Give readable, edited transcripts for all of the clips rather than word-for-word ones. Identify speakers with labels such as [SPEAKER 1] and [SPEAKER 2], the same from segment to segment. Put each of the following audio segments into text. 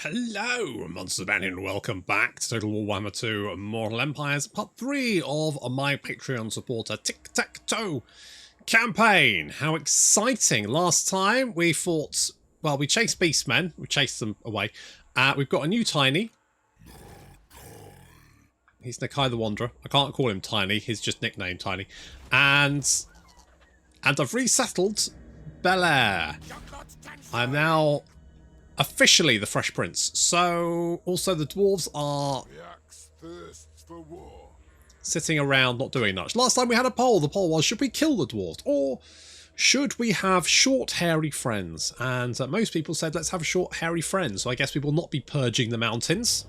[SPEAKER 1] Hello, Monster Man, and welcome back to Total War Warhammer 2 Mortal Empires, part 3 of my Patreon supporter Tiktaq'to campaign. How exciting! Last time we fought, well, we chased Beastmen, we chased them away. We've got a new Tiny. He's Nakai the Wanderer. I can't call him Tiny, he's just nicknamed Tiny. And I've resettled Bel Air. I'm now officially the Fresh Prince. So, also the dwarves are sitting around not doing much. Last time we had a poll. The poll was, should we kill the dwarves? Or should we have short, hairy friends? And most people said, let's have short, hairy friends. So I guess we will not be purging the mountains.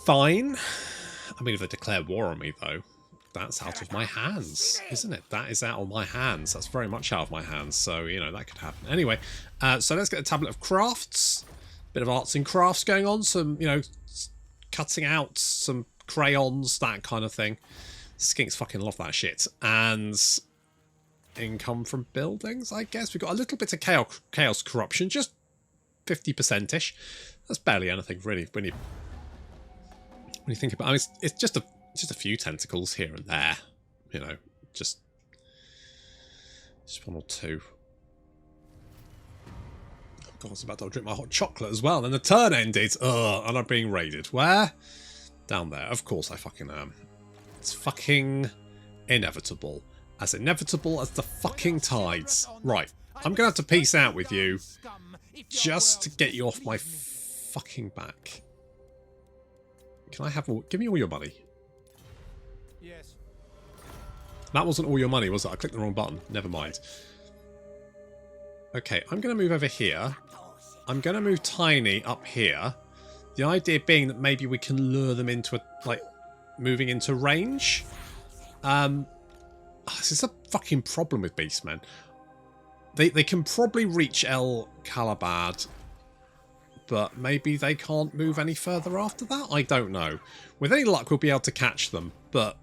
[SPEAKER 1] Fine. I mean, if they declare war on me, though, that's out of my hands, isn't it? That is out of my hands. That's very much out of my hands. So, you know, that could happen. Anyway, so let's get a tablet of crafts. Bit of arts and crafts going on. Some, you know, cutting out some crayons, that kind of thing. Skinks fucking love that shit. And income from buildings, I guess. We've got a little bit of chaos corruption, just 50%-ish. That's barely anything, really, when you think about it. I mean, it's just a few tentacles here and there, you know, just one or two. Oh God, I was about to drink my hot chocolate as well, and the turn ended. Ugh, and I'm being raided. Where? Down there. Of course I fucking am. It's fucking inevitable. As inevitable as the fucking tides. Right, I'm gonna have to peace out with you just to get you off my fucking back. Can I have all... Give me all your money.
[SPEAKER 2] Yes.
[SPEAKER 1] That wasn't all your money, was it? I clicked the wrong button. Never mind. Okay, I'm going to move over here. I'm going to move Tiny up here. The idea being that maybe we can lure them into, moving into range. This is a fucking problem with Beastmen. They can probably reach El Calabad, but maybe they can't move any further after that? I don't know. With any luck, we'll be able to catch them, but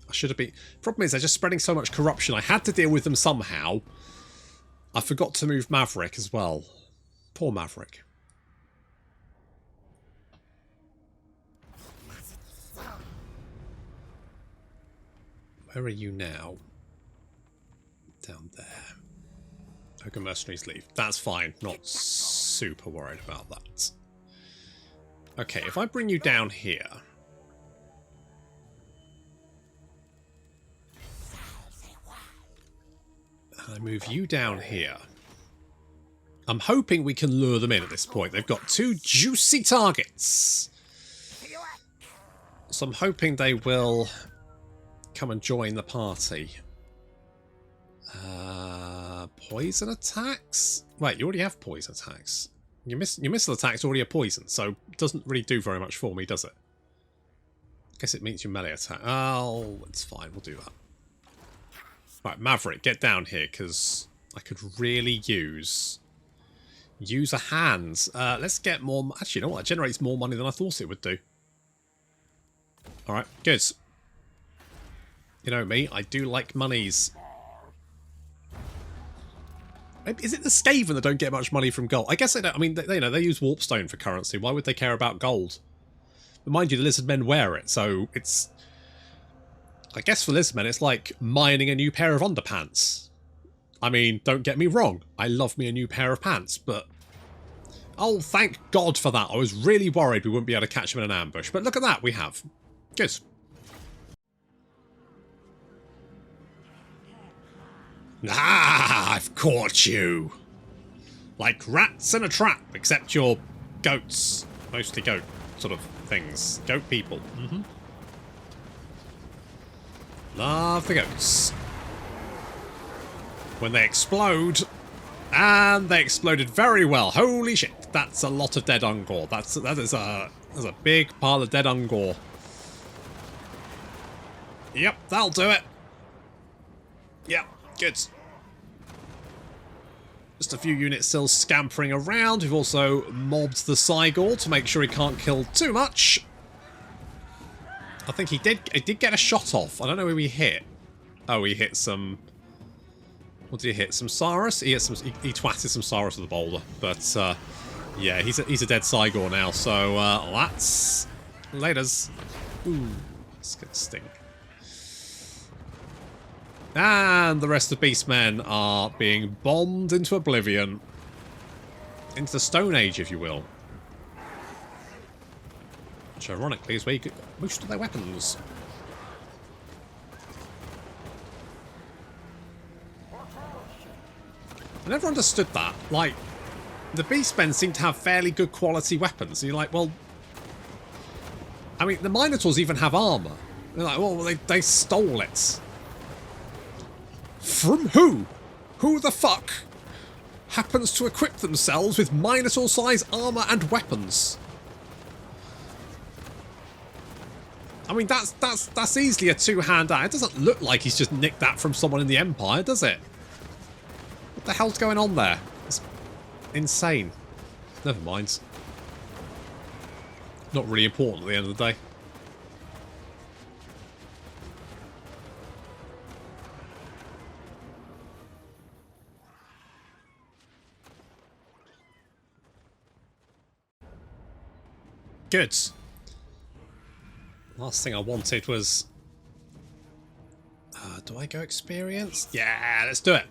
[SPEAKER 1] I should have been... Problem is, they're just spreading so much corruption. I had to deal with them somehow. I forgot to move Maverick as well. Poor Maverick. Where are you now? Down there. Ogre mercenaries leave. That's fine. Not super worried about that. Okay, if I bring you down here... I move you down here. I'm hoping we can lure them in at this point. They've got two juicy targets. So I'm hoping they will come and join the party. Poison attacks? Wait, you already have poison attacks. Your missile attack's already a poison, so it doesn't really do very much for me, does it? I guess it means your melee attack. Oh, it's fine. We'll do that. Right, Maverick, get down here, because I could really use a hand. Let's get more... Actually, you know what? It generates more money than I thought it would do. Alright, good. You know me, I do like monies. Is it the Skaven that don't get much money from gold? I guess they don't. I mean, they use Warpstone for currency. Why would they care about gold? But mind you, the Lizardmen wear it, so it's... I guess for Lizardmen, it's like mining a new pair of underpants. I mean, don't get me wrong. I love me a new pair of pants, but... Oh, thank God for that. I was really worried we wouldn't be able to catch them in an ambush. But look at that, we have. Good. Ah, I've caught you. Like rats in a trap, except you're goats. Mostly goat sort of things. Goat people. Mm-hmm. Love the goats. When they explode, and they exploded very well. Holy shit, that's a lot of dead Ungor. That is a big pile of dead Ungor. Yep, that'll do it. Yep, good. Just a few units still scampering around. We've also mobbed the Cygor to make sure he can't kill too much. I think he did get a shot off. I don't know who he hit. Oh, he hit some What did he hit? Some Saurus? He hit some. He twatted some Saurus with the boulder, but yeah, he's a dead Cygor now. So that's laters. Ooh, it's gonna sting. And the rest of the Beastmen are being bombed into oblivion, into the Stone Age, if you will. Which, ironically, is where you get most of their weapons. I never understood that. Like, the Beastmen seem to have fairly good quality weapons. And you're like, well... I mean, the Minotaurs even have armour. They're like, well, they stole it. From who? Who the fuck happens to equip themselves with Minotaur-sized armour and weapons? I mean, that's easily a two-hand eye. It doesn't look like he's just nicked that from someone in the Empire, does it? What the hell's going on there? It's insane. Never mind. Not really important at the end of the day. Good. Last thing I wanted was... do I go experience? Yeah, let's do it.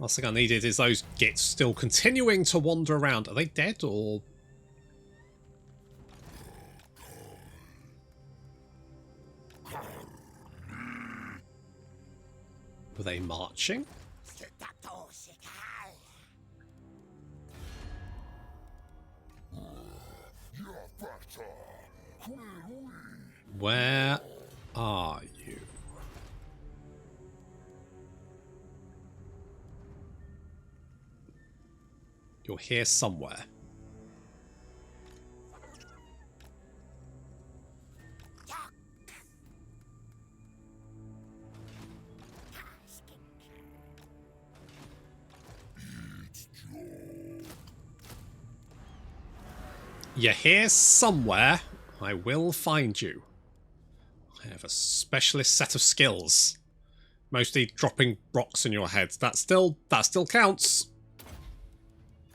[SPEAKER 1] Last thing I needed is those gits still continuing to wander around. Are they dead or... Were they marching? Where are you? You're here somewhere. You're here somewhere. I will find you. I have a specialist set of skills. Mostly dropping rocks in your head. That still counts.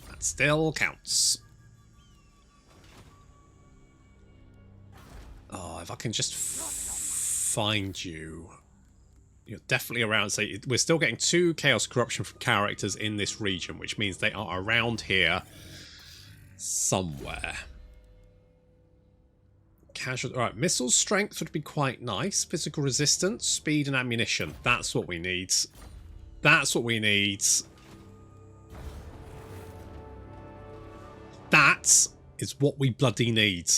[SPEAKER 1] That still counts. Oh, if I can just find you. You're definitely around. So we're still getting 2 Chaos Corruption from characters in this region, which means they are around here somewhere. Casual. Alright, missile strength would be quite nice. Physical resistance, speed and ammunition. That's what we need. That's what we need. That is what we bloody need.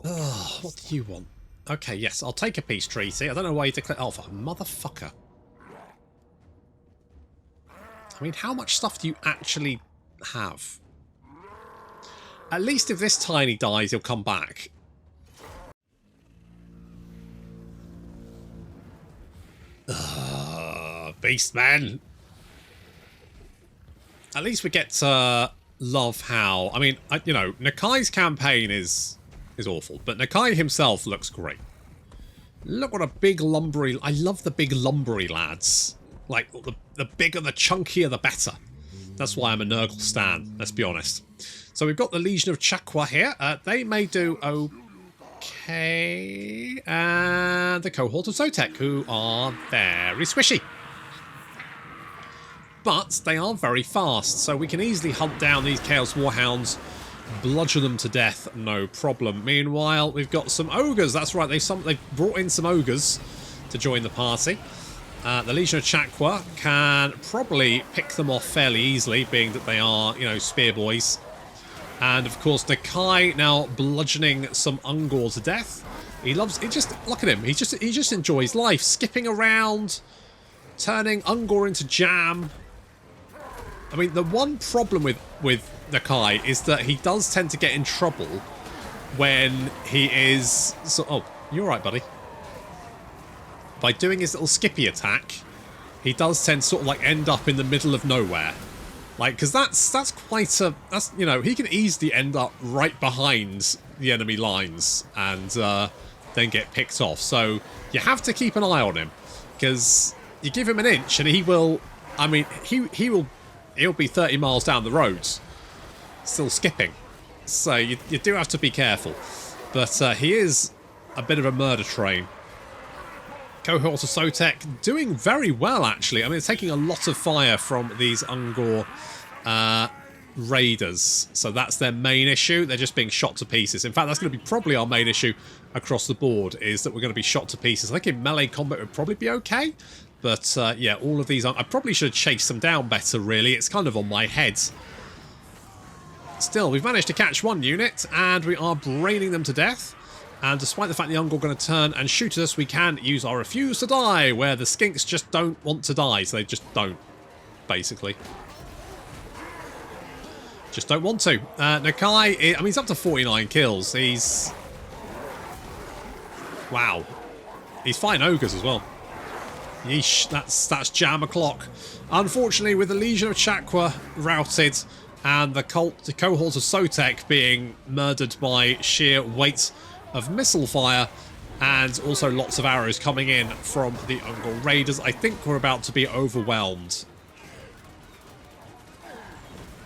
[SPEAKER 1] Oh, what do you want? Okay, yes, I'll take a peace treaty. I don't know why you declare... Oh, for motherfucker. I mean, how much stuff do you actually have? At least if this tiny dies, he'll come back. Beastmen. At least we get to love how... I mean, you know, Nakai's campaign is awful, but Nakai himself looks great. Look what a big lumbery... I love the big lumbery lads. Like, the bigger, the chunkier, the better. That's why I'm a Nurgle stan, let's be honest. So we've got the Legion of Tlaqua here. They may do okay. And the Cohort of Zotek, who are very squishy. But they are very fast, so we can easily hunt down these Chaos Warhounds, bludgeon them to death, no problem. Meanwhile, we've got some ogres. That's right, they've brought in some ogres to join the party. The Legion of Tlaqua can probably pick them off fairly easily, being that they are, you know, spear boys. And of course, Nakai now bludgeoning some Ungor to death. He loves it. Just look at him. He just enjoys life, skipping around, turning Ungor into jam. I mean, the one problem with Nakai is that he does tend to get in trouble when he is... So, oh, you're all right, buddy. By doing his little skippy attack, he does tend to sort of like end up in the middle of nowhere. Like, because that's quite a... That's, you know, he can easily end up right behind the enemy lines and then get picked off. So you have to keep an eye on him, because you give him an inch and he will, I mean, he'll be 30 miles down the roads, still skipping. So you do have to be careful. But he is a bit of a murder train. Cohort of Sotek doing very well, actually. I mean, it's taking a lot of fire from these Ungor raiders. So that's their main issue. They're just being shot to pieces. In fact, that's going to be probably our main issue across the board, is that we're going to be shot to pieces. I think in melee combat it would probably be okay. But yeah, all of these... I probably should have chased them down better, really. It's kind of on my head. Still, we've managed to catch one unit, and we are braining them to death. And despite the fact the Ungor are going to turn and shoot us, we can use our refuse to die, where the skinks just don't want to die, so they just don't, basically. Just don't want to. Nakai, I mean, he's up to 49 kills. He's... Wow. He's fighting ogres as well. Yeesh, that's jam o'clock. Unfortunately, with the Legion of Chakra routed, and the cohorts of Sotek being murdered by sheer weight of missile fire, and also lots of arrows coming in from the Ungor raiders, I think we're about to be overwhelmed.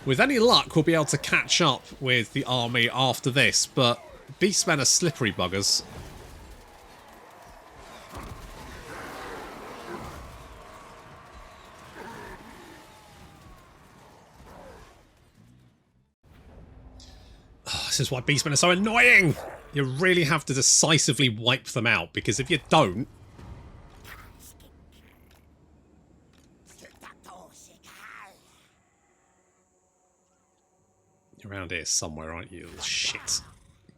[SPEAKER 1] With any luck, we'll be able to catch up with the army after this, but Beastmen are slippery buggers. Oh, this is why Beastmen are so annoying! You really have to decisively wipe them out, because if you don't... You're around here somewhere, aren't you, little shit?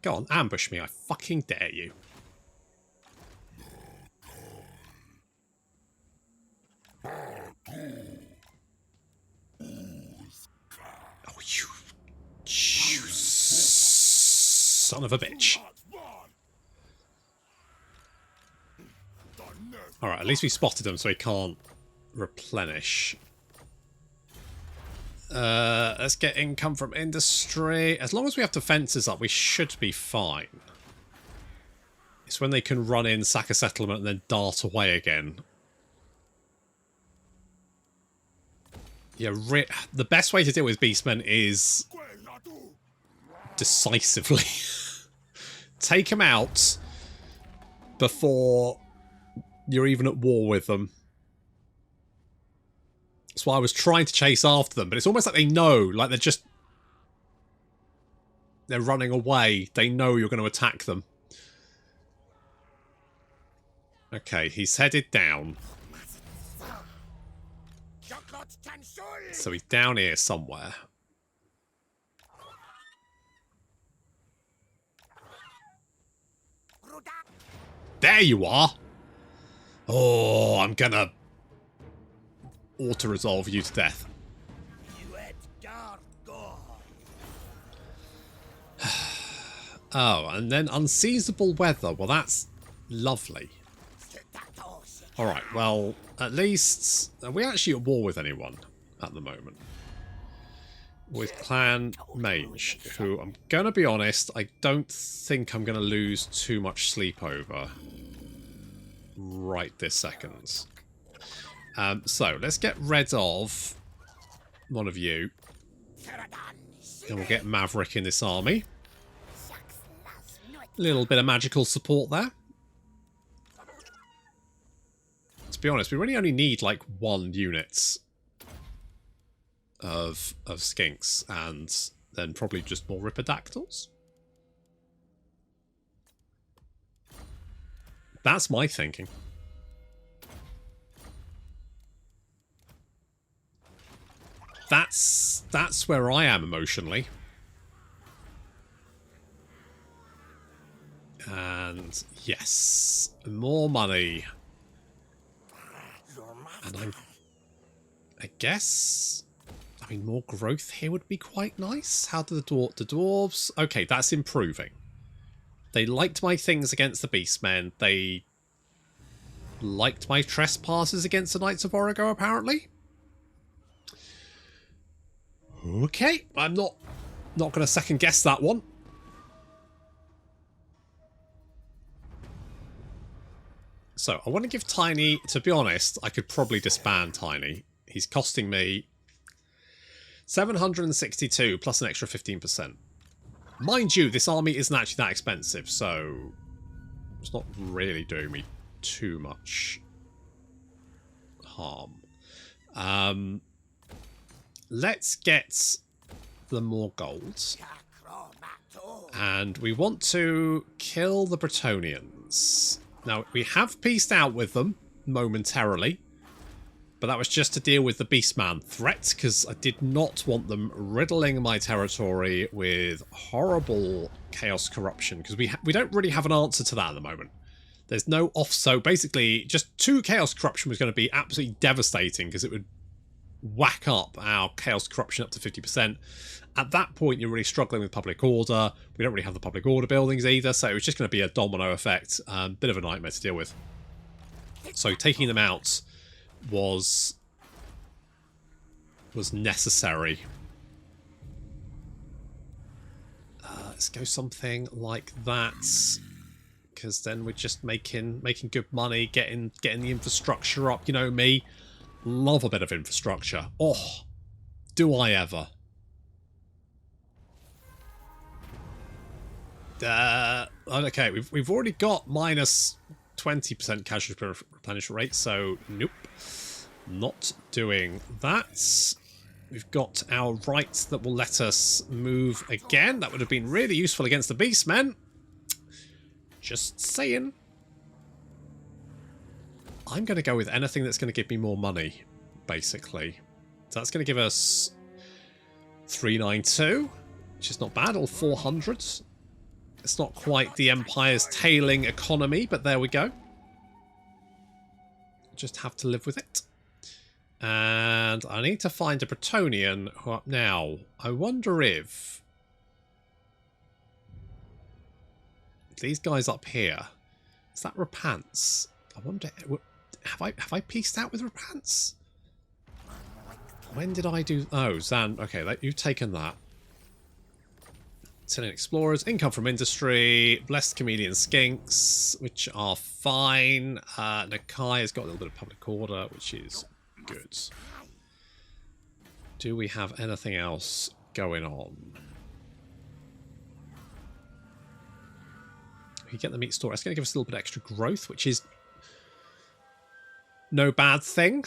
[SPEAKER 1] Go on, ambush me, I fucking dare you. Oh, you son of a bitch. Alright, at least we spotted him so he can't replenish. Let's get income from industry. As long as we have defences up, we should be fine. It's when they can run in, sack a settlement, and then dart away again. Yeah, the best way to deal with Beastmen is decisively. Take them out before you're even at war with them. That's why I was trying to chase after them, but it's almost like they know, like they're running away. They know you're going to attack them. Okay, he's headed down. So he's down here somewhere. There you are! Oh, I'm gonna auto-resolve you to death. Oh, and then unseasonable weather. Well, that's lovely. Alright, well, at least... Are we actually at war with anyone at the moment? With Clan Mage, who, I'm going to be honest, I don't think I'm going to lose too much sleep over right this second. So, let's get rid of one of you. And we'll get Maverick in this army. A little bit of magical support there. To be honest, we really only need like 1 unit of skinks, and then probably just more Ripperdactyls. That's my thinking. That's where I am emotionally. And yes, more money. And I guess, I mean, more growth here would be quite nice. How do the dwarves? Okay, that's improving. They liked my things against the Beastmen. They liked my trespasses against the Knights of Origo, apparently. Okay, I'm not going to second guess that one. So I want to give Tiny, to be honest, I could probably disband Tiny. He's costing me 762 plus an extra 15%. Mind you, this army isn't actually that expensive, so it's not really doing me too much harm. Let's get the more gold. And we want to kill the Bretonnians. Now, we have pieced out with them momentarily, but that was just to deal with the Beastman threat, because I did not want them riddling my territory with horrible chaos corruption, because we don't really have an answer to that at the moment. There's no off, so basically just 2 chaos corruption was going to be absolutely devastating, because it would whack up our chaos corruption up to 50%. At that point, you're really struggling with public order. We don't really have the public order buildings either, so it was just going to be a domino effect. Bit of a nightmare to deal with. So taking them out was necessary. Let's go something like that, because then we're just making good money, getting the infrastructure up. You know me, love a bit of infrastructure. Oh, do I ever? Okay, we've already got minus 20% casualty replenishment rate, so nope, not doing that. We've got our rights that will let us move again. That would have been really useful against the Beastmen. Just saying. I'm going to go with anything that's going to give me more money, basically. So that's going to give us 392, which is not bad, all 400. It's not quite the Empire's tailing economy, but there we go. Just have to live with it. And I need to find a Bretonnian who up now. I wonder if these guys up here, is that Rapants? I wonder, have I pieced out with Rapants? When did I do? Oh, Zan. Okay, you've taken that. Tenant Explorers, income from industry, blessed chameleon skinks, which are fine. Nakai has got a little bit of public order, which is good. Do we have anything else going on? We get the meat store. It's going to give us a little bit extra growth, which is no bad thing.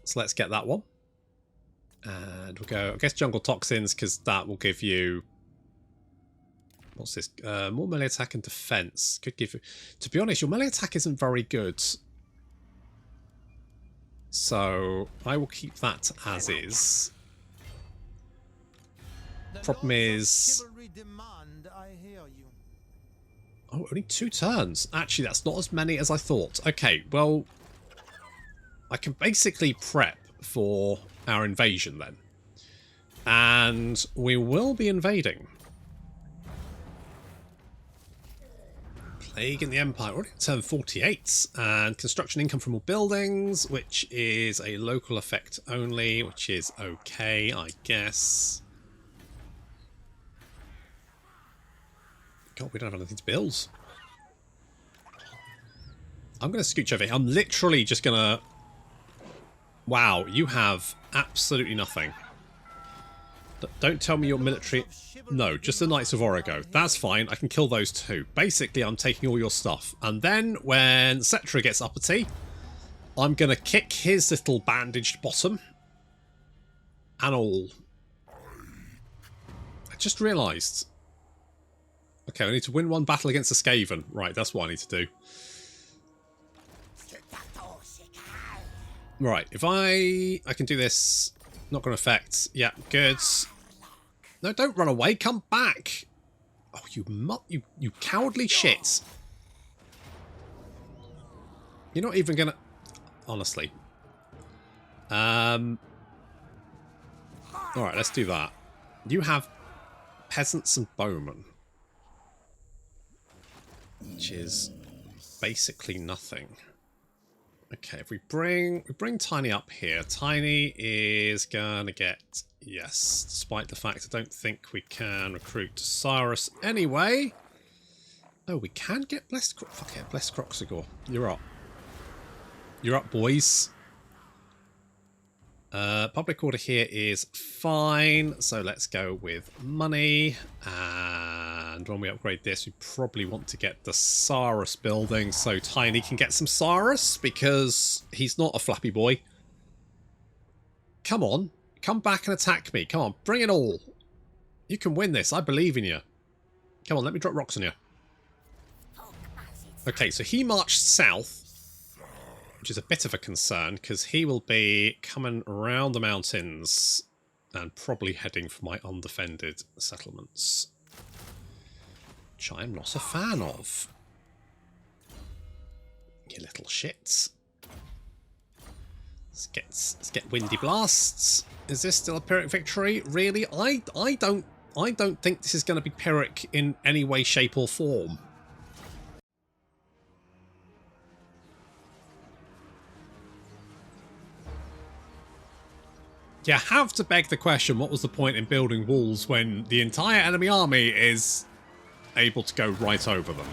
[SPEAKER 1] So let's get that one. And we'll go, I guess, jungle toxins, because that will give you, what's this? More melee attack and defense. Could give you, to be honest, your melee attack isn't very good. So I will keep that as is. Problem is, oh, only 2 turns. Actually, that's not as many as I thought. Okay, well, I can basically prep for our invasion then, and we will be invading. Plague in the Empire, already turn 48, and construction income from all buildings, which is a local effect only, which is okay, I guess. God, we don't have anything to build. I'm going to scooch over here. I'm literally just going to... Wow, you have absolutely nothing. Don't tell me your military... No, just the Knights of Origo. That's fine, I can kill those too. Basically, I'm taking all your stuff. And then, when Cetra gets uppity, I'm going to kick his little bandaged bottom. And all. I just realised. Okay, I need to win 1 battle against a Skaven. Right, that's what I need to do. Right, if I can do this, not going to affect. Yeah, good. No, don't run away. Come back. Oh, you cowardly shit. You're not even gonna. Honestly. All right, let's do that. You have peasants and bowmen, which is basically nothing. Okay, if we bring Tiny up here, Tiny is gonna get yes, despite the fact I don't think we can recruit Cyrus anyway. Oh, we can get Blessed Croc. Fuck it, Blessed Croxagore. You're up. You're up, boys. Public order here is fine, so let's go with money. And when we upgrade this, we probably want to get the Cyrus building so Tiny can get some Cyrus, because he's not a flappy boy. Come on, come back and attack me. Come on, bring it all. You can win this. I believe in you. Come on, let me drop rocks on you. Okay, so he marched south, which is a bit of a concern, because he will be coming around the mountains and probably heading for my undefended settlements, which I am not a fan of. You little shits. Let's get windy blasts. Is this still a Pyrrhic victory? Really? I don't think this is going to be Pyrrhic in any way, shape, or form. You have to beg the question, what was the point in building walls when the entire enemy army is able to go right over them?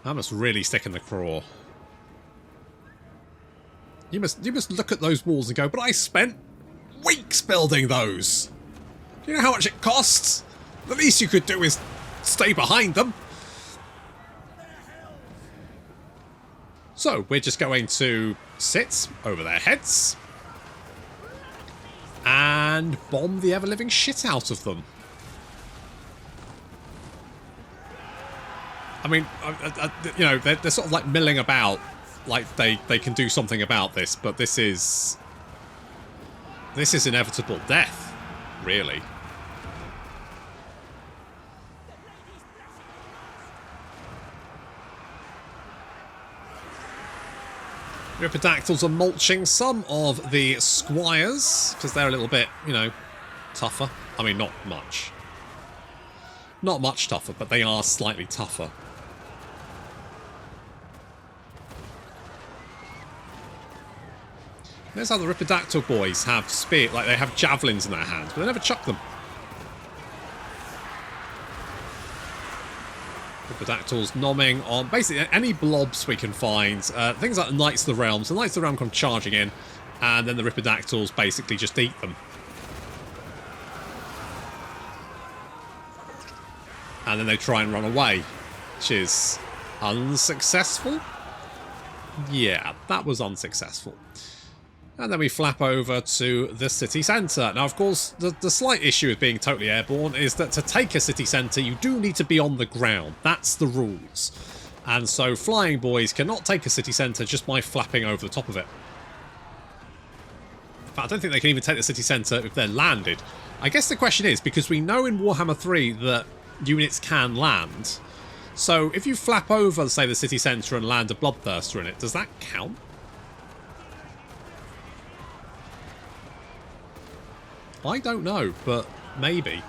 [SPEAKER 1] That must really stick in the craw. You must look at those walls and go, but I spent weeks building those. Do you know how much it costs? The least you could do is stay behind them. So, we're just going to sit over their heads and bomb the ever-living shit out of them. I mean, you know, they're sort of like milling about like they can do something about this, but this is inevitable death, really. Ripidactyls are mulching some of the squires, because they're a little bit, you know, tougher. I mean, not much. Not much tougher, but they are slightly tougher. Notice how the Ripidactyl boys have spear, like they have javelins in their hands, but they never chuck them. Ripidactyls nomming on basically any blobs we can find. Things like the Knights of the Realm. So the Knights of the Realm come charging in, and then the Ripidactyls basically just eat them. And then they try and run away, which is unsuccessful. Yeah, that was unsuccessful. And then we flap over to the city centre. Now, of course, the slight issue with being totally airborne is that to take a city centre, you do need to be on the ground. That's the rules. And so flying boys cannot take a city centre just by flapping over the top of it. In fact, I don't think they can even take the city centre if they're landed. I guess the question is, because we know in Warhammer 3 that units can land, so if you flap over, say, the city centre and land a Bloodthirster in it, does that count? I don't know, but maybe.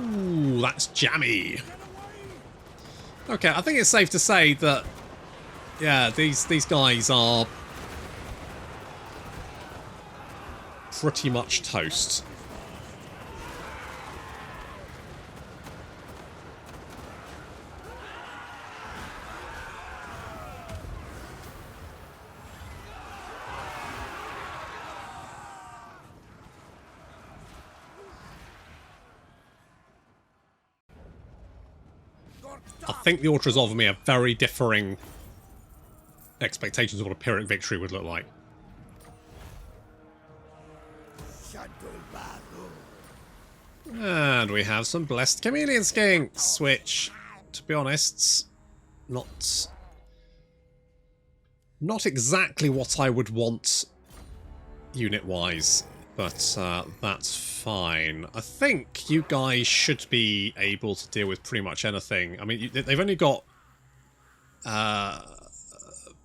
[SPEAKER 1] Ooh, that's jammy. Okay, I think it's safe to say that, yeah, these guys are pretty much toast. I think the authors of me have very differing expectations of what a Pyrrhic victory would look like. And we have some Blessed Chameleon Skinks, which, to be honest, not exactly what I would want unit-wise, but that's fine. I think you guys should be able to deal with pretty much anything. I mean, they've only got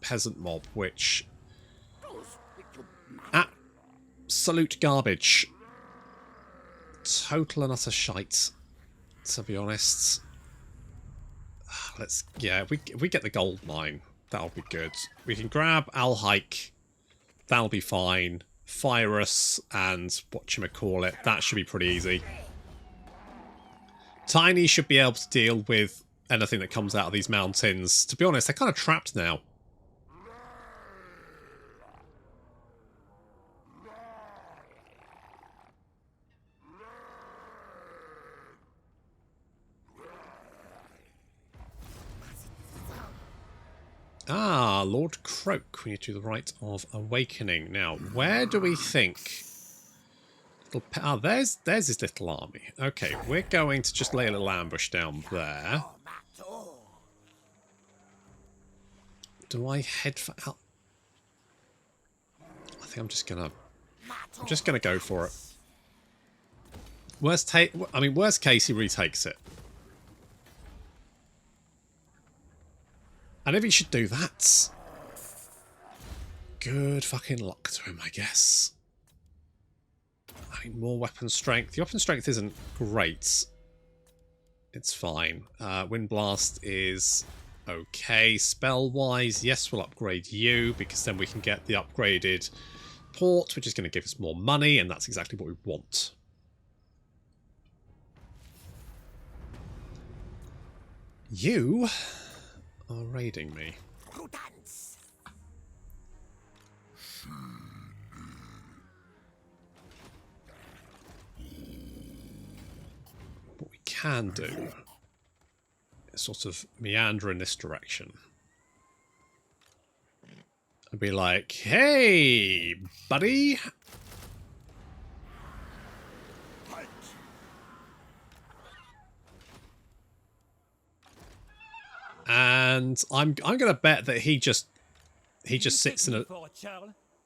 [SPEAKER 1] Peasant Mob, which... absolute garbage. Total and utter shite, to be honest. let's... Yeah, if we get the gold mine, that'll be good. We can grab Alhike. That'll be fine. Forious and whatchamacallit. That should be pretty easy. Tiny should be able to deal with anything that comes out of these mountains. To be honest, they're kind of trapped now. Ah, Lord Croak, we need to the Rite of Awakening. Now, where do we think... Ah, there's his little army. Okay, we're going to just lay a little ambush down there. Do I head for... I think I'm just gonna go for it. Worst case, he retakes it. And if he should do that, good fucking luck to him, I guess. I mean, more weapon strength. The weapon strength isn't great. It's fine. Wind Blast is okay. Spell-wise, yes, we'll upgrade you, because then we can get the upgraded port, which is going to give us more money, and that's exactly what we want. You are raiding me. What we can do is sort of meander in this direction and be like, hey, buddy. And I'm gonna bet that he just sits in a...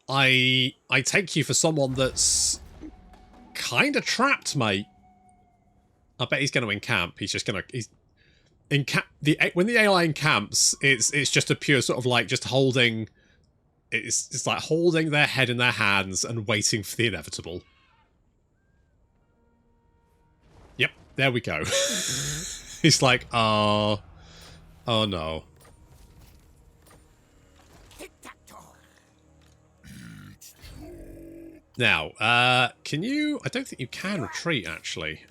[SPEAKER 1] I take you for someone that's kind of trapped, mate. I bet he's going to encamp. When the AI encamps, it's just a pure sort of like just holding. It's like holding their head in their hands and waiting for the inevitable. Yep, there we go. He's like, oh no. Now, can you... I don't think you can retreat, actually.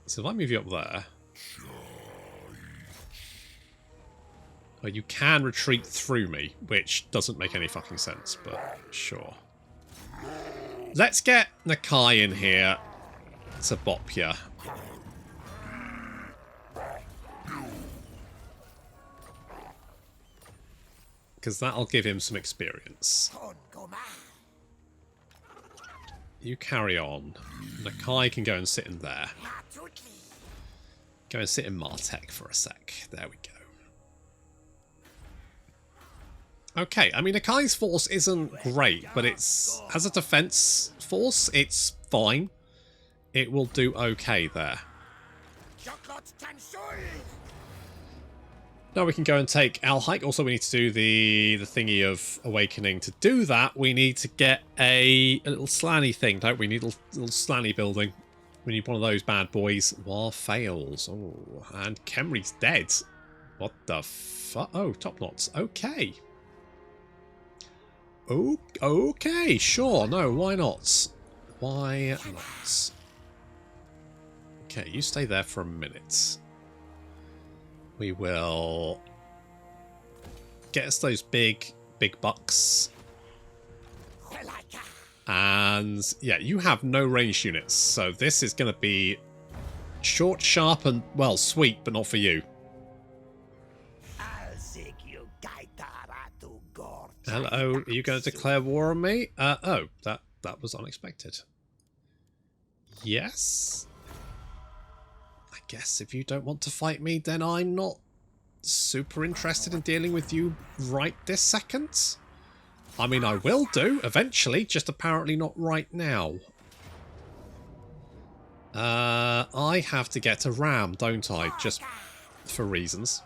[SPEAKER 1] So if I move you up there... Oh, you can retreat through me, which doesn't make any fucking sense, but sure. Let's get Nakai in here to bop ya. Because that'll give him some experience. You carry on. Nakai can go and sit in there. Go and sit in Martek for a sec. There we go. Okay, I mean, Nakai's force isn't great, but it's... As a defense force, it's fine. It will do okay there. Now we can go and take Alhike. Also, we need to do the thingy of awakening. To do that, we need to get a little slanny thing, don't we? Need a little slanny building. We need one of those bad boys. War fails. Oh, and Khemri's dead. What the fuck? Oh, top knots. Okay. Oh, okay, sure. No, why not? Why not? Okay, you stay there for a minute. We will get us those big bucks. And yeah, you have no ranged units, so this is going to be short, sharp, and, well, sweet, but not for you. Hello, are you going to declare war on me? Oh, that was unexpected. Yes? I guess if you don't want to fight me, then I'm not super interested in dealing with you right this second. I mean, I will do, eventually, just apparently not right now. I have to get a ram, don't I? Just for reasons.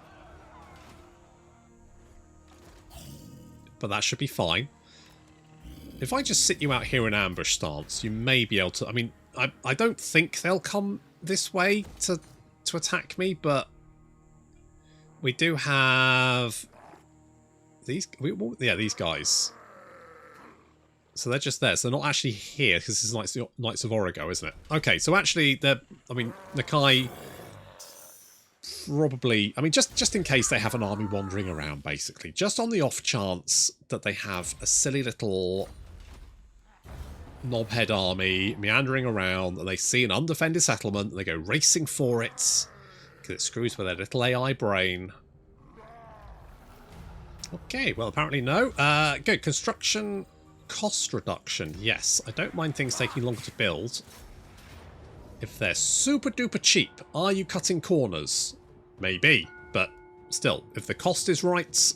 [SPEAKER 1] But that should be fine. If I just sit you out here in ambush stance, you may be able to... I mean, I don't think they'll come this way to attack me, but We do have these. Yeah, these guys. So they're just there. So they're not actually here because this is Knights of Origo, isn't it? Okay, so actually, they're. I mean, Nakai probably. I mean, just in case they have an army wandering around, basically, just on the off chance that they have a silly little knobhead army meandering around, and they see an undefended settlement, and they go racing for it because it screws with their little AI brain. Okay, well, apparently no. Good. Construction cost reduction. Yes, I don't mind things taking longer to build. If they're super duper cheap, are you cutting corners? Maybe, but still, if the cost is right.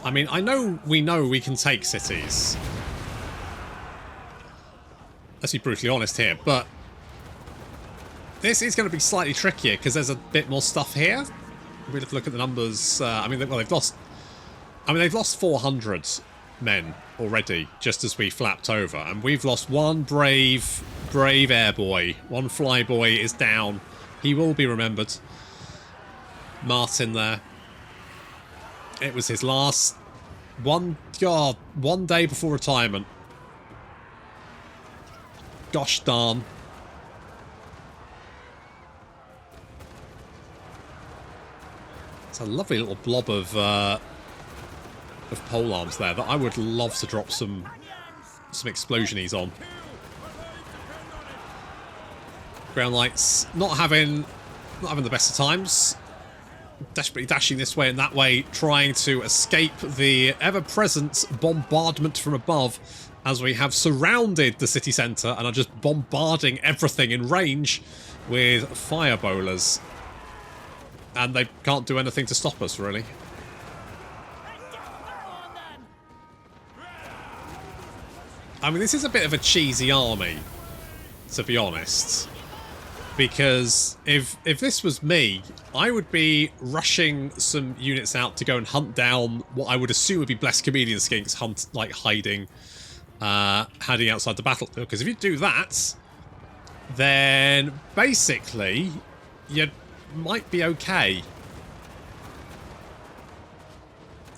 [SPEAKER 1] I mean, we know we can take cities. Let's be brutally honest here, but this is going to be slightly trickier because there's a bit more stuff here. We have to look at the numbers. I mean, well, they've lost 400 men already, just as we flapped over, and we've lost one brave airboy. One flyboy is down. He will be remembered. Martin there. It was his last one day before retirement. Gosh darn. It's a lovely little blob of pole arms there that I would love to drop some explosionies on. Ground Lights not having the best of times. Desperately dashing this way and that way, trying to escape the ever-present bombardment from above as we have surrounded the city centre and are just bombarding everything in range with fire bowlers. And they can't do anything to stop us, really. I mean, this is a bit of a cheesy army, to be honest. Because if this was me, I would be rushing some units out to go and hunt down what I would assume would be Blessed Comedian Skinks, hiding outside the battlefield. Because if you do that, then basically you might be okay.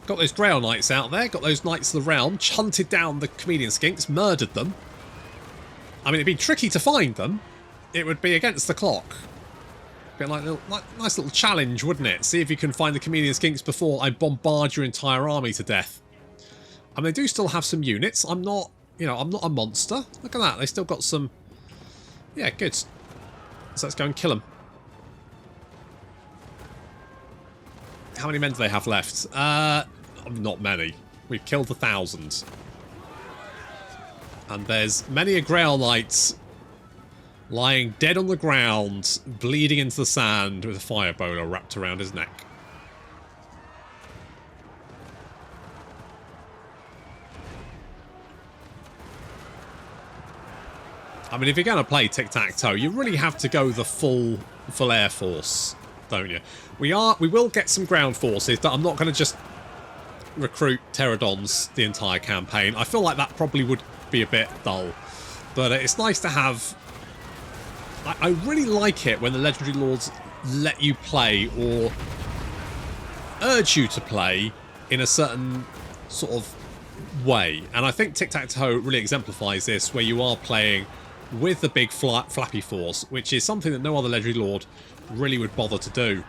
[SPEAKER 1] Got those Grail Knights out there, got those Knights of the Realm, hunted down the Comedian Skinks, murdered them. I mean, it'd be tricky to find them. It would be against the clock. Be like nice little challenge, wouldn't it? See if you can find the Comedian Skinks before I bombard your entire army to death. I mean, they do still have some units. I'm not a monster. Look at that. They still got some. Yeah, good. So let's go and kill them. How many men do they have left? Not many. We've killed 1,000. And there's many a Grail Knight lying dead on the ground, bleeding into the sand with a fire bowler wrapped around his neck. I mean, if you're going to play Tic-Tac-Toe, you really have to go the full Air Force, don't you? We will get some ground forces, but I'm not going to just recruit Pterodons the entire campaign. I feel like that probably would be a bit dull. But it's nice to have. I really like it when the Legendary Lords let you play or urge you to play in a certain sort of way. And I think Tic-Tac-Toe really exemplifies this, where you are playing with the big flappy force, which is something that no other Legendary Lord really would bother to do.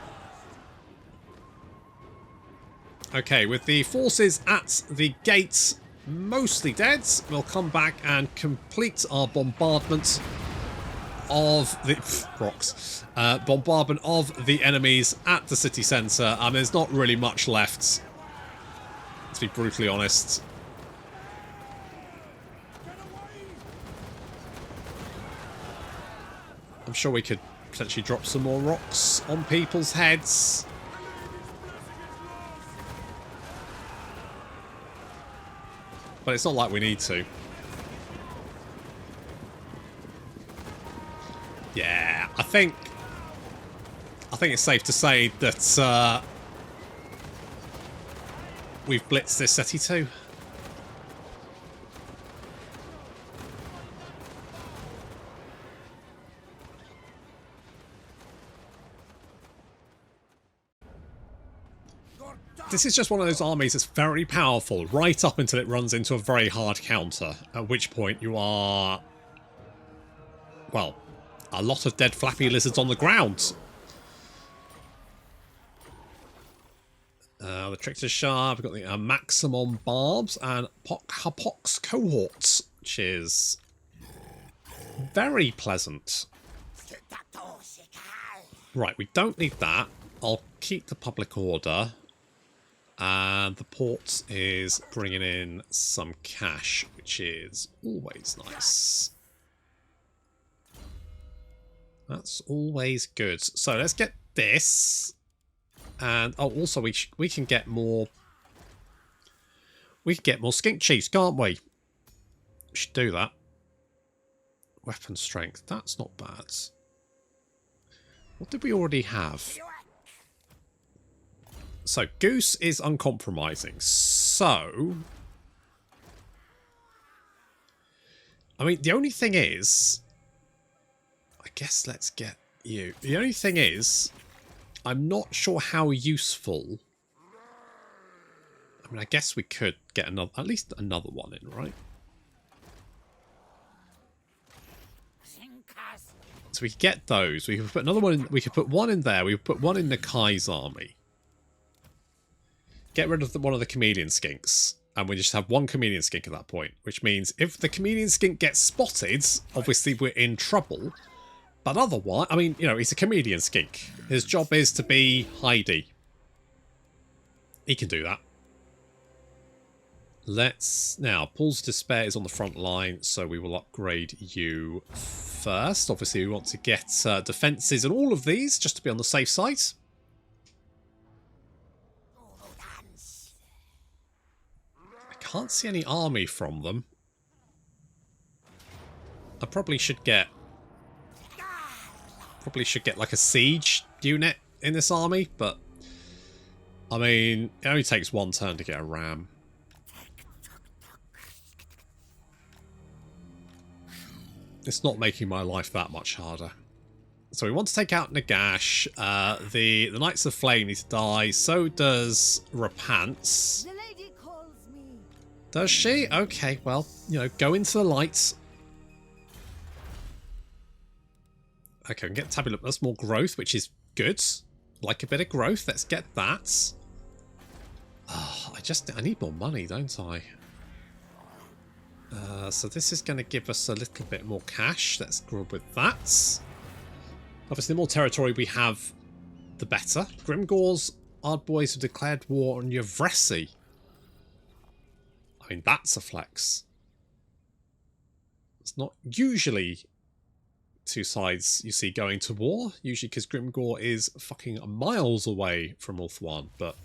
[SPEAKER 1] Okay, with the forces at the gates mostly dead, we'll come back and complete our bombardment of the bombardment of the enemies at the city centre. There's not really much left, to be brutally honest. I'm sure we could potentially drop some more rocks on people's heads. But it's not like we need to. Yeah, I think it's safe to say that we've blitzed this city too. This is just one of those armies that's very powerful, right up until it runs into a very hard counter, at which point you are, well, a lot of dead flappy lizards on the ground. The Trickster Shard, we've got the Maximum Barbs and Hapox Cohorts, which is very pleasant. Right, we don't need that. I'll keep the Public Order. And the port is bringing in some cash, which is always nice. That's always good. So let's get this. And oh, also we can get more. We can get more skink chiefs, can't we? We should do that. Weapon strength. That's not bad. What did we already have? So Goose is uncompromising. So, I mean, the only thing is, I guess let's get you. The only thing is, I'm not sure how useful. I mean, I guess we could get another, at least another one in, right? So we could get those. We could put another one in. We could put one in there. We could put one in Nakai's army. Get rid of one of the chameleon skinks. And we just have one chameleon skink at that point. Which means if the chameleon skink gets spotted, obviously we're in trouble. But otherwise, I mean, you know, he's a chameleon skink. His job is to be Heidi. He can do that. Let's... Now, Paul's Despair is on the front line, so we will upgrade you first. Obviously, we want to get defences and all of these, just to be on the safe side. I can't see any army from them. I probably should get like a siege unit in this army, but I mean, it only takes one turn to get a ram. It's not making my life that much harder. So we want to take out Nagash. The Knights of Flame need to die. So does Rapance.
[SPEAKER 3] The lady calls me.
[SPEAKER 1] Does she? Okay, well, you know, go into the lights. Okay, we can get Tabula. That's more growth, which is good. Like a bit of growth. Let's get that. Oh, I need more money, don't I? So this is going to give us a little bit more cash. Let's grow with that. Obviously, the more territory we have, the better. Grimgor's Ardboys have declared war on Yavresi. I mean, that's a flex. It's not usually two sides you see going to war. Usually because Grimgor is fucking miles away from Ulthuan, but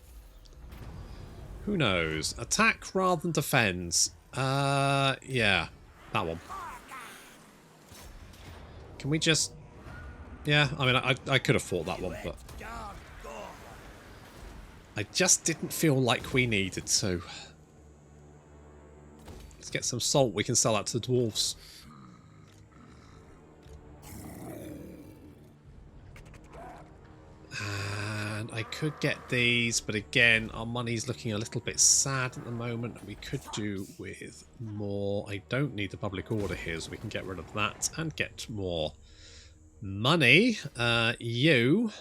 [SPEAKER 1] who knows? Attack rather than defend. Yeah, that one. Can we just... Yeah, I mean, I could have fought that one, but I just didn't feel like we needed to. Let's get some salt. We can sell that to the dwarves. And I could get these, but again, our money's looking a little bit sad at the moment. We could do with more. I don't need the public order here, so we can get rid of that and get more money. You.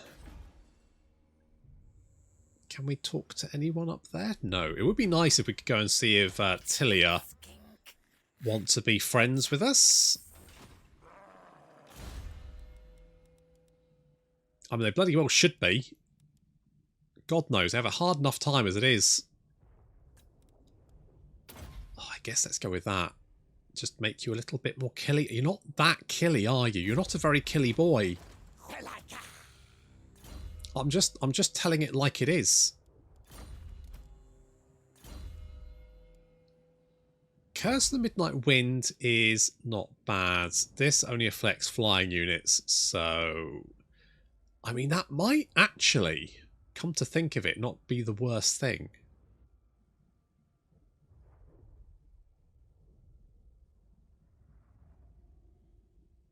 [SPEAKER 1] Can we talk to anyone up there? No. It would be nice if we could go and see if Tilia want to be friends with us. I mean, they bloody well should be. God knows, they have a hard enough time as it is. Oh, I guess let's go with that. Just make you a little bit more killy. You're not that killy, are you? You're not a very killy boy. I'm just telling it like it is. Curse of the Midnight Wind is not bad. This only affects flying units, so I mean that might actually, come to think of it, not be the worst thing.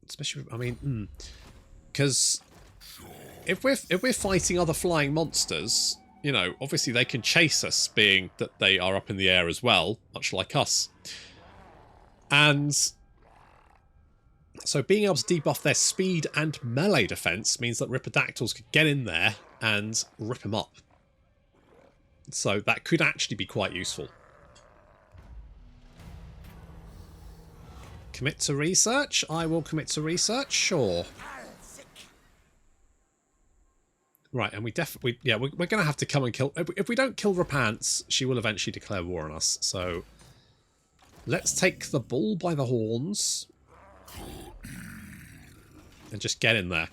[SPEAKER 1] Especially, I mean, because if we're fighting other flying monsters, you know, obviously they can chase us, being that they are up in the air as well, much like us. And so being able to debuff their speed and melee defense means that Ripperdactyls could get in there and rip them up. So that could actually be quite useful. Commit to research? I will commit to research, sure. Right, and we definitely, yeah, we're going to have to come and kill, if we don't kill Rapance, she will eventually declare war on us. So let's take the bull by the horns and just get in there.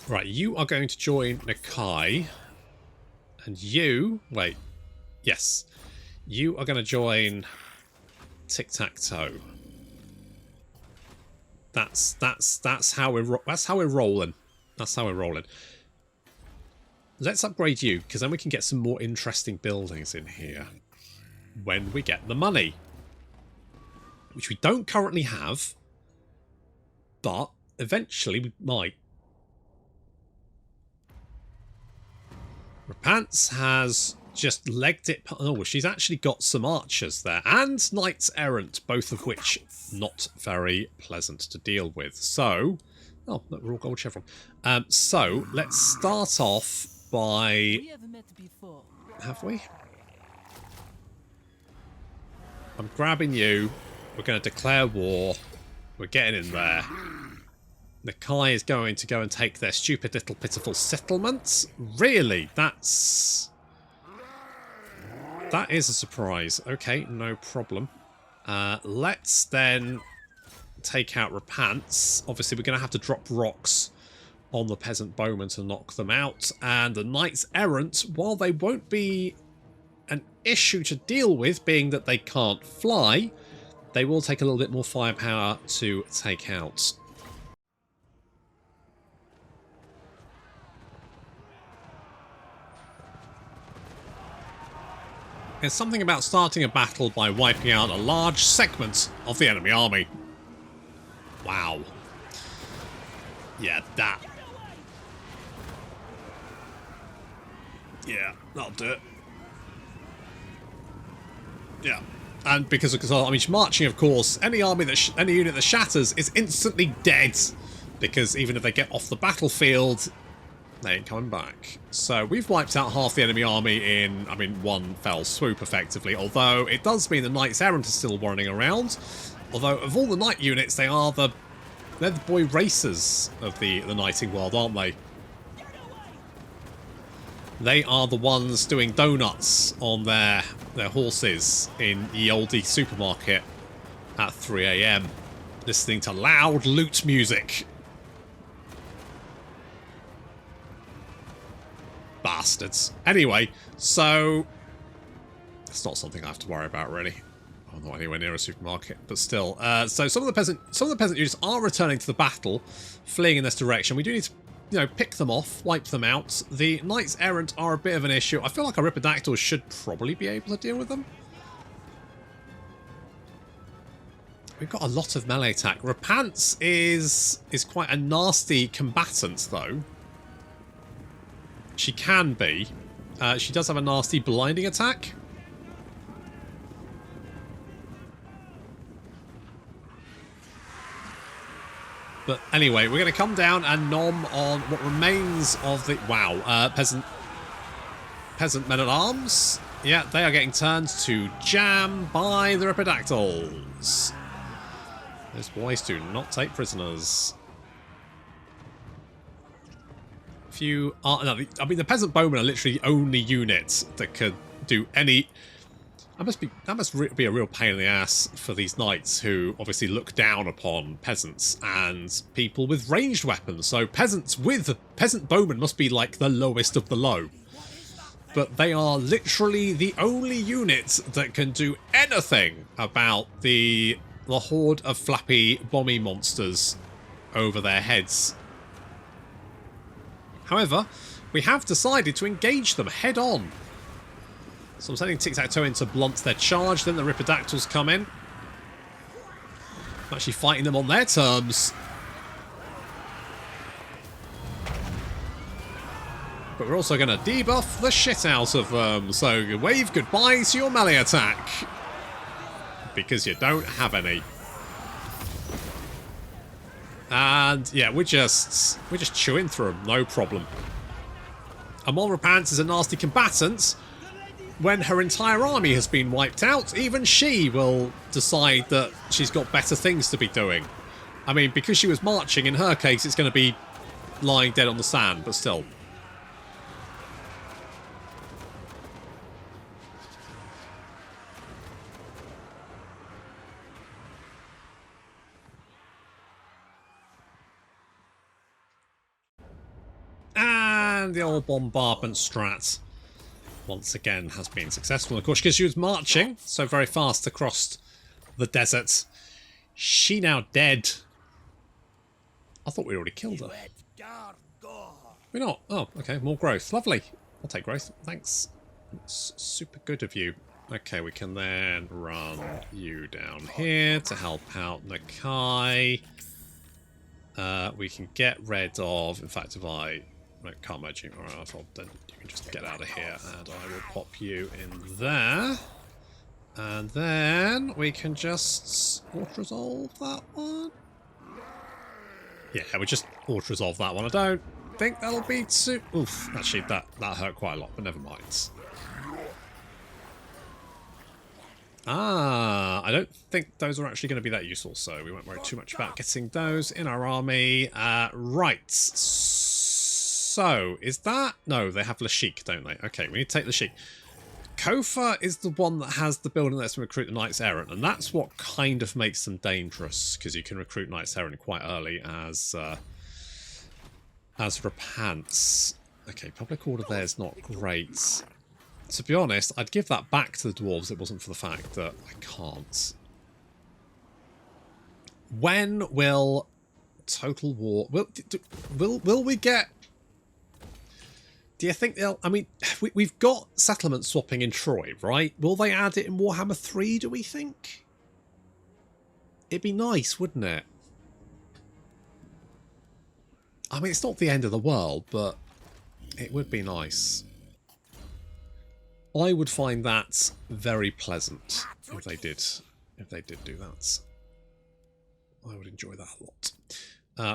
[SPEAKER 1] Right, you are going to join Nakai. And you... Wait. Yes. You are going to join Tiktaq'to. That's how we're rolling. That's how we're rolling. Let's upgrade you, because then we can get some more interesting buildings in here when we get the money, which we don't currently have, but eventually we might. Rapance has just legged it. Oh, she's actually got some archers there and knights errant, both of which not very pleasant to deal with. So, oh, look, we're all gold chevron. So let's start off by.
[SPEAKER 3] We have met before.
[SPEAKER 1] Have we? I'm grabbing you. We're going to declare war. We're getting in there. Nakai is going to go and take their stupid little pitiful settlements. Really? That is a surprise. Okay, no problem. Let's then take out Rapance. Obviously, we're going to have to drop rocks on the peasant bowmen to knock them out. And the knights errant, while they won't be an issue to deal with, being that they can't fly, they will take a little bit more firepower to take out. There's something about starting a battle by wiping out a large segment of the enemy army. Wow. Yeah, that. Yeah, that'll do it. Yeah. And because of, I mean, marching, of course, any army that any unit that shatters is instantly dead, because even if they get off the battlefield, they ain't coming back. So we've wiped out half the enemy army in, I mean, one fell swoop, effectively. Although it does mean the Knights Errant are still running around. Although of all the knight units, they're the boy racers of the knighting world, aren't they? They are the ones doing donuts on their horses in the oldie supermarket at 3 AM, listening to loud loot music. Bastards. Anyway, so it's not something I have to worry about, really. I'm not anywhere near a supermarket, but still. So some of the peasant units are returning to the battle, fleeing in this direction. We do need to, you know, pick them off, wipe them out. The Knights Errant are a bit of an issue. I feel like our Ripperdactyls should probably be able to deal with them. We've got a lot of melee attack. Rapance is quite a nasty combatant, though. She can be. She does have a nasty blinding attack. But anyway, we're going to come down and nom on what remains of the... Wow. Peasant men-at-arms. Yeah, they are getting turned to jam by the Ripperdactyls. Those boys do not take prisoners. Few are... No, I mean, the peasant bowmen are literally the only units that could do any... That must be a real pain in the ass for these knights who obviously look down upon peasants and people with ranged weapons. So peasant bowmen must be like the lowest of the low. But they are literally the only units that can do anything about the horde of flappy bomby monsters over their heads. However, we have decided to engage them head on. So I'm sending Tiktaq'to in to blunt their charge, then the Ripperdactyls come in. I'm actually fighting them on their terms. but we're also going to debuff the shit out of them. So wave goodbye to your melee attack. Because you don't have any. And yeah, we're just chewing through them, no problem. Amora Pants is a nasty combatant. When her entire army has been wiped out, even she will decide that she's got better things to be doing. I mean, because she was marching, in her case, it's going to be lying dead on the sand, but still. And the old bombardment strat once again has been successful. Of course, because she was marching so very fast across the desert, she now dead. I thought we already killed her. We're not. Oh, okay. More growth. Lovely. I'll take growth. Thanks. It's super good of you. Okay, we can then run you down here to help out Nakai. We can get rid of... In fact, if I... No, can't merge you. Alright, then you can just get out of here, and I will pop you in there. And then we can just auto-resolve that one. Yeah, we just auto-resolve that one. I don't think that'll be too... Oof, actually, that hurt quite a lot, but never mind. Ah, I don't think those are actually going to be that useful, so we won't worry too much about getting those in our army. Right. So, is that... No, they have Lashik, don't they? Okay, we need to take Lashik. Kofa is the one that has the building that lets them recruit the Knights Errant, and that's what kind of makes them dangerous, because you can recruit Knights Errant quite early as Repants. Okay, public order there is not great. To be honest, I'd give that back to the Dwarves if it wasn't for the fact that I can't. When will Total War... Will we get... Do you think they'll... I mean, we've got settlement swapping in Troy, right? Will they add it in Warhammer 3, do we think? It'd be nice, wouldn't it? I mean, it's not the end of the world, but it would be nice. I would find that very pleasant if they did do that. I would enjoy that a lot.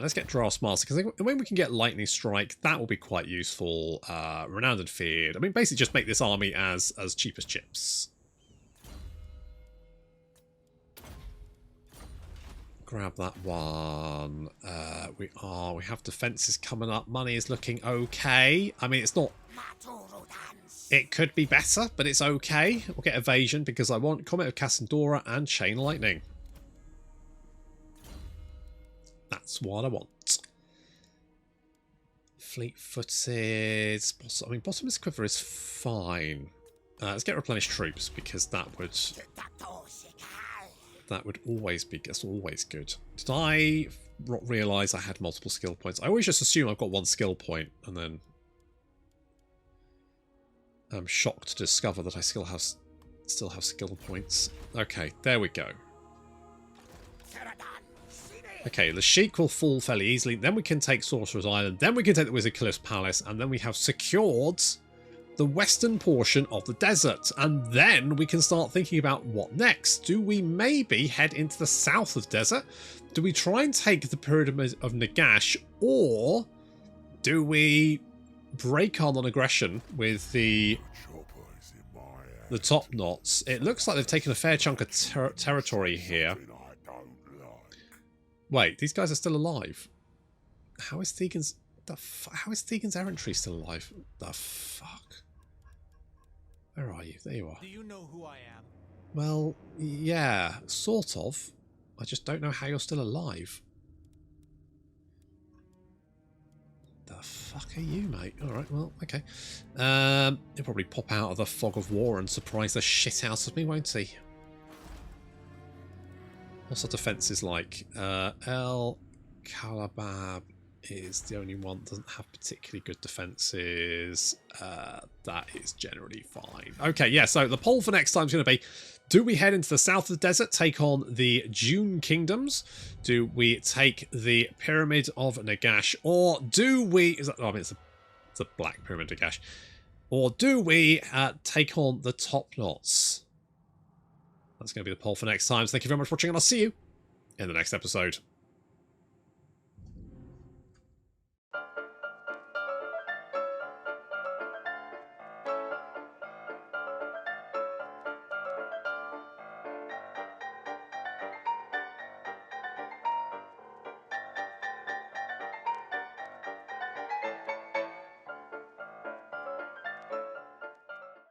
[SPEAKER 1] Let's get Dwarfs Master, because when we can get Lightning Strike, that will be quite useful. Renowned and Feared. I mean, basically just make this army as cheap as chips. Grab that one. We have defences coming up. Money is looking okay. I mean, it's not... It could be better, but it's okay. We'll get Evasion, because I want Comet of Cassandora and Chain Lightning. That's what I want. Fleet-footed. I mean, Bottomless Quiver is fine. Let's get Replenished Troops, because that would always be... That's always good. Did I realise I had multiple skill points? I always just assume I've got one skill point, and then I'm shocked to discover that I still have skill points. Okay, there we go. Okay, the Sheik will fall fairly easily. Then we can take Sorcerer's Island. Then we can take the Wizard Cliff's Palace. And then we have secured the western portion of the desert. And then we can start thinking about what next. Do we maybe head into the south of the desert? Do we try and take the Pyramid of Nagash? Or do we break our non-aggression with the top knots? It looks like they've taken a fair chunk of territory here. Wait, these guys are still alive. How is Thegan's... How is Thegan's errantry still alive? The fuck? Where are you? There you are.
[SPEAKER 2] Do you know who I am?
[SPEAKER 1] Well, yeah, sort of. I just don't know how you're still alive. The fuck are you, mate? Alright, well, okay. He'll probably pop out of the fog of war and surprise the shit out of me, won't he? What's our defences like? El Kalabab is the only one that doesn't have particularly good defences. That is generally fine. Okay, yeah, so the poll for next time is going to be, do we head into the south of the desert, take on the Dune Kingdoms? Do we take the Pyramid of Nagash? Or do we... I mean, it's It's a black pyramid to gash. Or do we take on the top knots? That's going to be the poll for next time. So thank you very much for watching, and I'll see you in the next episode.